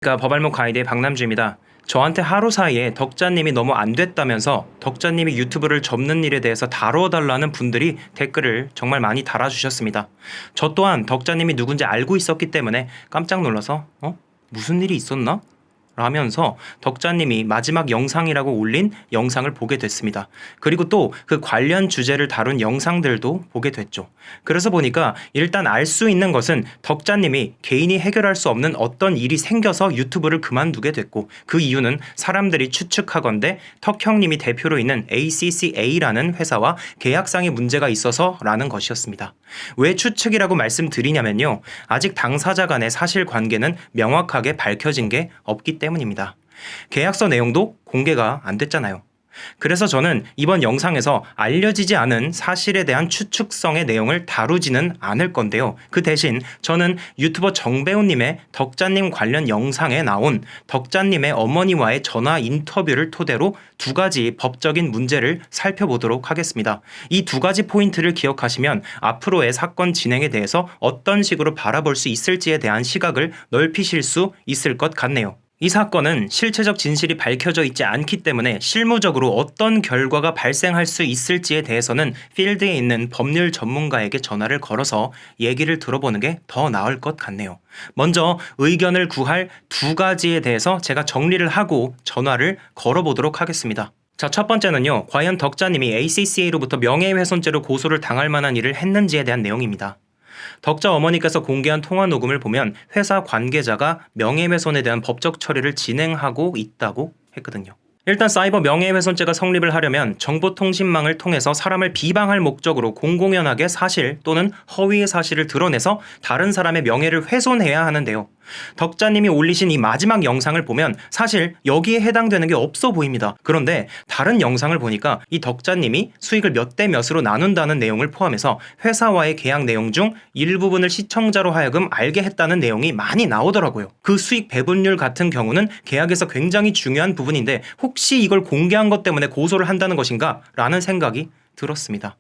법알목 가이드의 박남주입니다. 저한테 하루 사이에 덕자님이 너무 안 됐다면서 덕자님이 유튜브를 접는 일에 대해서 다뤄달라는 분들이 댓글을 정말 많이 달아주셨습니다. 저 또한 덕자님이 누군지 알고 있었기 때문에 깜짝 놀라서 무슨 일이 있었나? 라면서 덕자님이 마지막 영상이라고 올린 영상을 보게 됐습니다. 그리고 또 그 관련 주제를 다룬 영상들도 보게 됐죠. 그래서 보니까 일단 알 수 있는 것은 덕자님이 개인이 해결할 수 없는 어떤 일이 생겨서 유튜브를 그만두게 됐고, 그 이유는 사람들이 추측하건대 덕형님이 대표로 있는 ACCA라는 회사와 계약상의 문제가 있어서라는 것이었습니다. 왜 추측이라고 말씀드리냐면요, 아직 당사자 간의 사실관계는 명확하게 밝혀진 게 없기 때문입니다. 계약서 내용도 공개가 안 됐잖아요. 그래서 저는 이번 영상에서 알려지지 않은 사실에 대한 추측성의 내용을 다루지는 않을 건데요. 그 대신 저는 유튜버 정배우님의 덕자님 관련 영상에 나온 덕자님의 어머니와의 전화 인터뷰를 토대로 두 가지 법적인 문제를 살펴보도록 하겠습니다. 이 두 가지 포인트를 기억하시면 앞으로의 사건 진행에 대해서 어떤 식으로 바라볼 수 있을지에 대한 시각을 넓히실 수 있을 것 같네요. 이 사건은 실체적 진실이 밝혀져 있지 않기 때문에 실무적으로 어떤 결과가 발생할 수 있을지에 대해서는 필드에 있는 법률 전문가에게 전화를 걸어서 얘기를 들어보는 게 더 나을 것 같네요. 먼저 의견을 구할 두 가지에 대해서 제가 정리를 하고 전화를 걸어보도록 하겠습니다. 자, 첫 번째는요, 과연 덕자님이 ACCA로부터 명예훼손죄로 고소를 당할 만한 일을 했는지에 대한 내용입니다. 덕자 어머니께서 공개한 통화 녹음을 보면 회사 관계자가 명예훼손에 대한 법적 처리를 진행하고 있다고 했거든요. 일단 사이버 명예훼손죄가 성립을 하려면 정보통신망을 통해서 사람을 비방할 목적으로 공공연하게 사실 또는 허위의 사실을 드러내서 다른 사람의 명예를 훼손해야 하는데요. 덕자님이 올리신 이 마지막 영상을 보면 사실 여기에 해당되는 게 없어 보입니다. 그런데 다른 영상을 보니까 이 덕자님이 수익을 몇 대 몇으로 나눈다는 내용을 포함해서 회사와의 계약 내용 중 일부분을 시청자로 하여금 알게 했다는 내용이 많이 나오더라고요. 그 수익 배분율 같은 경우는 계약에서 굉장히 중요한 부분인데 혹시 이걸 공개한 것 때문에 고소를 한다는 것인가? 라는 생각이 들었습니다.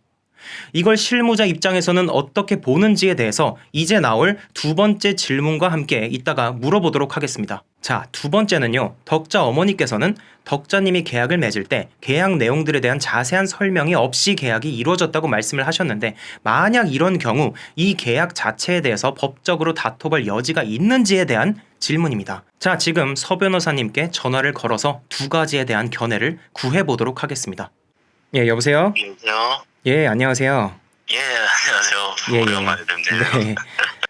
이걸 실무자 입장에서는 어떻게 보는지에 대해서 이제 나올 두 번째 질문과 함께 이따가 물어보도록 하겠습니다. 자, 두 번째는요, 덕자 어머니께서는 덕자님이 계약을 맺을 때 계약 내용들에 대한 자세한 설명이 없이 계약이 이루어졌다고 말씀을 하셨는데, 만약 이런 경우 이 계약 자체에 대해서 법적으로 다퉈볼 여지가 있는지에 대한 질문입니다. 자, 지금 서 변호사님께 전화를 걸어서 두 가지에 대한 견해를 구해보도록 하겠습니다. 예, 여보세요? 여보세요? 예, 안녕하세요. 예, 안녕하세요. 예, 오랜만에 뵙네요. 네.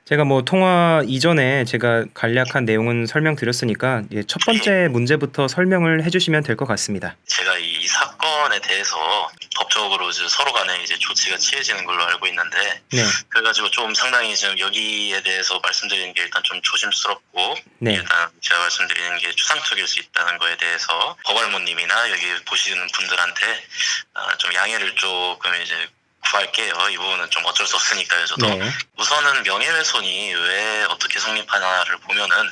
제가 통화 이전에 제가 간략한 내용은 설명드렸으니까 첫 번째 문제부터 설명을 해주시면 될 것 같습니다. 제가 이 사건에 대해서 법적으로 이제 서로 간에 이제 조치가 취해지는 걸로 알고 있는데, 네. 그래가지고 좀 상당히 지금 여기에 대해서 말씀드리는 게 일단 좀 조심스럽고, 네. 일단 제가 말씀드리는 게 추상적일 수 있다는 거에 대해서 법알모님이나 여기 보시는 분들한테 좀 양해를 조금 이제 구할게요. 이 부분은 좀 어쩔 수 없으니까요, 저도. 네. 우선은 명예훼손이 왜 어떻게 성립하나를 보면은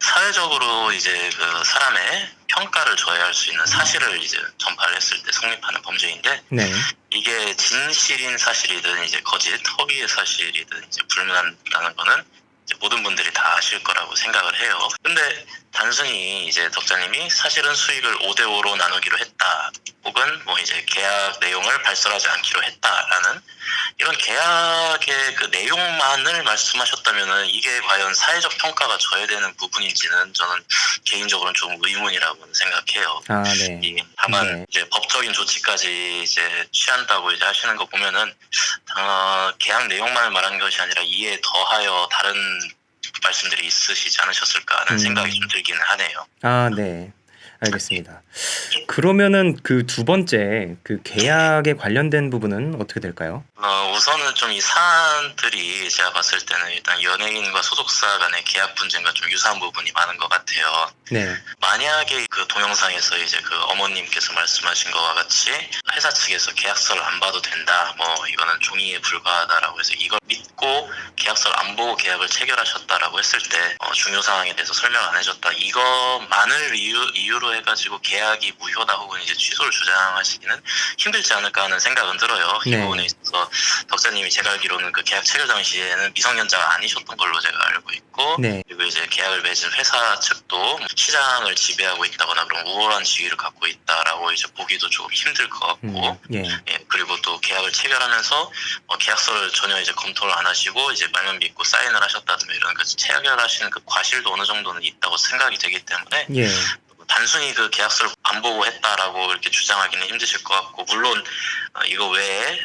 사회적으로 이제 그 사람의 평가를 저해할 수 있는 사실을 이제 전파를 했을 때 성립하는 범죄인데, 네. 이게 진실인 사실이든 이제 거짓, 허위의 사실이든 이제 불문한다는 거는 이제 모든 분들이 다 아실 거라고 생각을 해요. 근데 단순히 이제 덕자님이 사실은 수익을 5대5로 나누기로 했다, 혹은 뭐 이제 계약 내용을 발설하지 않기로 했다라는 이런 계약의 그 내용만을 말씀하셨다면은 이게 과연 사회적 평가가 저해되는 부분인지는 저는 개인적으로는 좀 의문이라고 생각해요. 아, 네. 다만 네. 이제 법적인 조치까지 이제 취한다고 이제 하시는 거 보면은 계약 내용만을 말한 것이 아니라 이에 더하여 다른 말씀들이 있으시지 않으셨을까 하는 생각이 좀 들기는 하네요. 아, 네. 알겠습니다. 그러면은 그 두 번째 그 계약에 관련된 부분은 어떻게 될까요? 우선은 좀 이 사안들이 제가 봤을 때는 일단 연예인과 소속사 간의 계약 분쟁과 좀 유사한 부분이 많은 것 같아요. 네. 만약에 그 동영상에서 이제 그 어머님께서 말씀하신 것과 같이 회사 측에서 계약서를 안 봐도 된다, 뭐 이거는 종이에 불과하다라고 해서 이걸 믿고 계약서를 안 보고 계약을 체결하셨다라고 했을 때 중요 사항에 대해서 설명 안 해줬다, 이거만을 이유로 정도 해가지고 계약이 무효다 혹은 이제 취소를 주장하시기는 힘들지 않을까 하는 생각은 들어요. 이 네. 부분에 있어서 덕자님이 제가 알기로는 그 계약 체결 당시에는 미성년자가 아니셨던 걸로 제가 알고 있고, 네. 그리고 이제 계약을 맺은 회사 측도 시장을 지배하고 있다거나 그런 우월한 지위를 갖고 있다라고 이제 보기도 조금 힘들 것 같고, 예. 예, 그리고 또 계약을 체결하면서 계약서를 전혀 이제 검토를 안 하시고 이제 말만 믿고 사인을 하셨다든가 이런 그 체결하시는 그 과실도 어느 정도는 있다고 생각이 되기 때문에 예. 단순히 그 계약서를 안 보고 했다라고 이렇게 주장하기는 힘드실 것 같고, 물론 이거 외에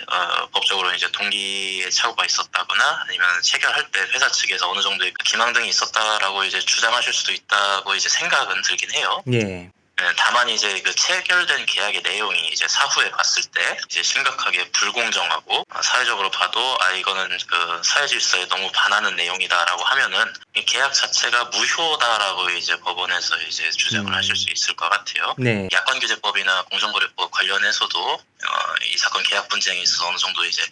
법적으로 이제 동기의 착오가 있었다거나 아니면 체결할 때 회사 측에서 어느 정도의 그 기망등이 있었다라고 이제 주장하실 수도 있다고 이제 생각은 들긴 해요. 예. 다만 이제 그 체결된 계약의 내용이 이제 사후에 봤을 때 이제 심각하게 불공정하고 사회적으로 봐도 이거는 그 사회 질서에 너무 반하는 내용이다라고 하면은 이 계약 자체가 무효다라고 이제 법원에서 이제 주장을 하실 수 있을 것 같아요. 네. 약관규제법이나 공정거래법 관련해서도 이 사건 계약 분쟁에 있어서 어느 정도 이제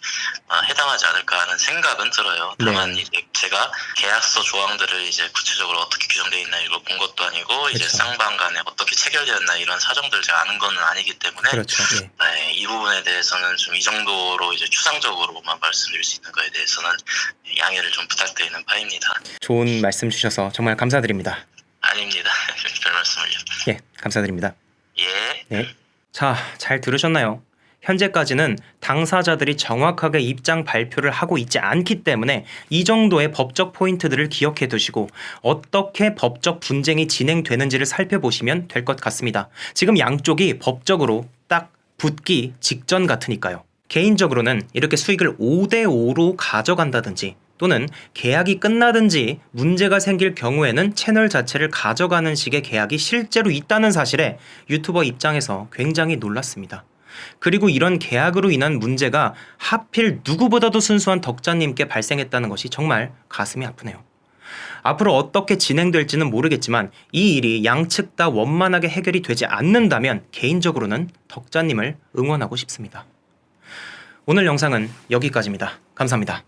해당하지 않을까 하는 생각은 들어요. 다만 네. 이제 제가 계약서 조항들을 이제 구체적으로 어떻게 규정되어 있나 이걸 본 것도 아니고 이제 그렇죠. 쌍방 간에 어떻게 체결되었나 이런 사정들을 제가 아는 건 아니기 때문에 그렇죠. 예. 네, 이 부분에 대해서는 좀 이 정도로 이제 추상적으로만 말씀드릴 수 있는 거에 대해서는 양해를 좀 부탁드리는 바입니다. 좋은 말씀 주셔서 정말 감사드립니다. 아닙니다. 별 말씀을요. 예, 감사드립니다. 예. 네. 자, 잘 들으셨나요? 현재까지는 당사자들이 정확하게 입장 발표를 하고 있지 않기 때문에 이 정도의 법적 포인트들을 기억해 두시고 어떻게 법적 분쟁이 진행되는지를 살펴보시면 될 것 같습니다. 지금 양쪽이 법적으로 딱 붙기 직전 같으니까요. 개인적으로는 이렇게 수익을 5대5로 가져간다든지 또는 계약이 끝나든지 문제가 생길 경우에는 채널 자체를 가져가는 식의 계약이 실제로 있다는 사실에 유튜버 입장에서 굉장히 놀랐습니다. 그리고 이런 계약으로 인한 문제가 하필 누구보다도 순수한 덕자님께 발생했다는 것이 정말 가슴이 아프네요. 앞으로 어떻게 진행될지는 모르겠지만 이 일이 양측 다 원만하게 해결이 되지 않는다면 개인적으로는 덕자님을 응원하고 싶습니다. 오늘 영상은 여기까지입니다. 감사합니다.